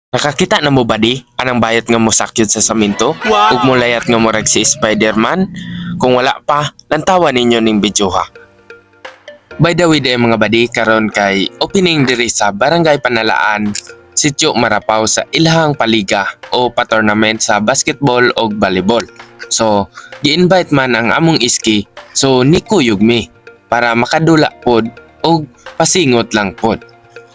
Nakakita na mo ba di? Anang bayat nga mo sakyod sa saminto? Wow! Ug mo layat nga mo rag si Spider-Man? Kung wala pa, lantawan ninyo ning video ha. By the way mga badi, karon kay opening diri sa Barangay Panalaan, Sitio Marapaw sa ilahang paliga o pa-tournament sa basketball o volleyball. So, gi-invite man ang among iski, so nikuyog mi para makadula pod o pasingot lang pod.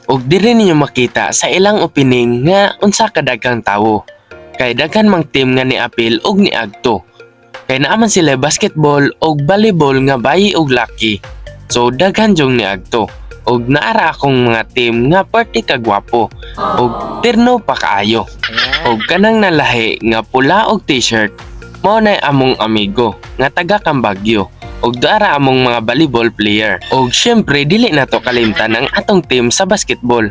Og diri ninyo makita sa ilang opening nga unsa ka daghang tawo. Kay daghan mang team nga niapil og niadto. Kay naaman sila basketball og volleyball nga bayi og laki. So daghan jong niadto. Og naara akong mga team nga perti ka gwapo og terno pa kaayo. Og kanang nalahi nga pula og t-shirt mao nay among amigo nga taga Cambagyo. Og dara among mga volleyball player. Og syempre dili nato kalimtan ang atong team sa basketball.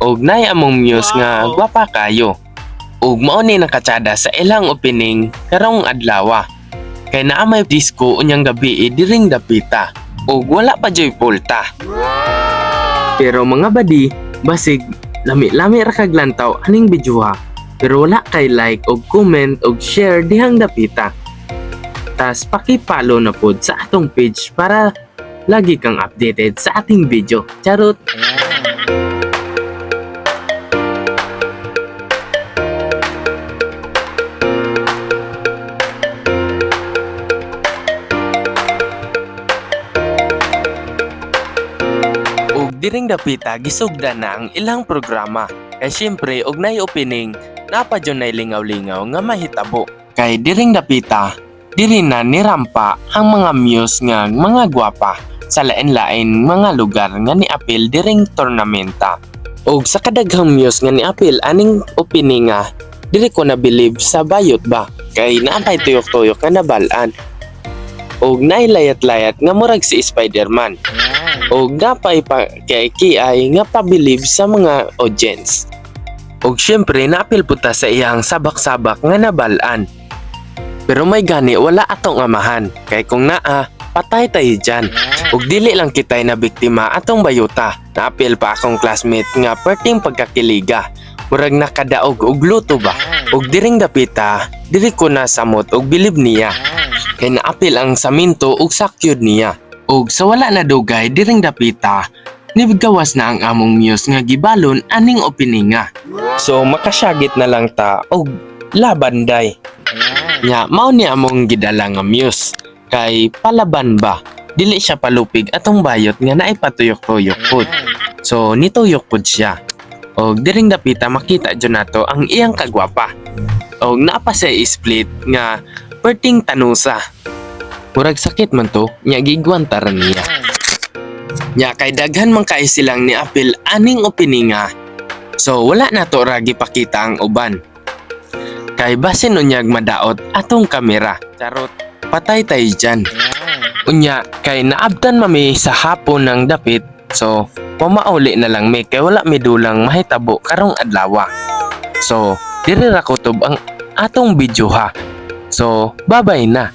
Og nay among muse nga gwapa kayo. Og mao ni nakatsada sa ilang opening karong adlaw. Kay naa may disco unyang gabi diring dapita. Og wala pa joy pulta. Pero mga badi, basig lami-lami ra kag lantaw aning video ha. Pero wala kay like og comment og share dihang dapita. Tas paki-follow na pod sa atong page para lagi kang updated sa ating video. Charot! Og diring dapita gisugda na ang ilang programa. Kay syempre og nay opening, napadyon nay lingaw-lingaw nga mahitabo. Kay diring dapita, diri na nirampa ang mga muse nga mga gwapa sa lain-lain mga lugar nga niapil diring tornamenta. Og sa kadaghang muse nga niapil aning opening nga, diri ko na believe sa bayot ba kay naantay tuyok-tuyok nga nabalaan. Og nailayat-layat nga murag si Spider-Man. Og napay pa kay kiay nga pabilib sa mga audience. Og syempre napil puta sa iyang sabak-sabak nga nabalaan. Pero may gani wala atong amahan, kay kung naa, patay tayo dyan. Ug dili lang kitay na biktima atong bayuta, naapil pa akong classmate nga perting pagkakiliga. Murag nakadaog og luto ba? Ug diring dapita, diri ko na samot og bilib niya. Kay naapil ang saminto ug sakyod niya. Ug sa wala na dugay diring dapita, nibigawas na ang among muse nga gibalon aning openinga. So makasyagit na lang ta og labanday. Nya mao ni among gidala nga muse kay palaban ba dili siya palupig atong bayot nga naay patuyok-tuyok pod. So nituyok pod siya. Og diring dapita makita jud nato ang iyang kagwapa. Og naapa siya split nga perting tanusa. Murag sakit man to nya gigwantaran niya. Nya kay daghan man kay silang niapil aning openinga. So wala nato ra gipakita ang uban. Kay basin unyag madaot atong kamera. Charot, patay tayo dyan. Unya, kay naabtan mami sa hapon ng dapit. So, mamauli na lang mi kay wala mi dulang mahitabo karong adlaw. So, diri ra kutob ang atong video ha. So, babay na.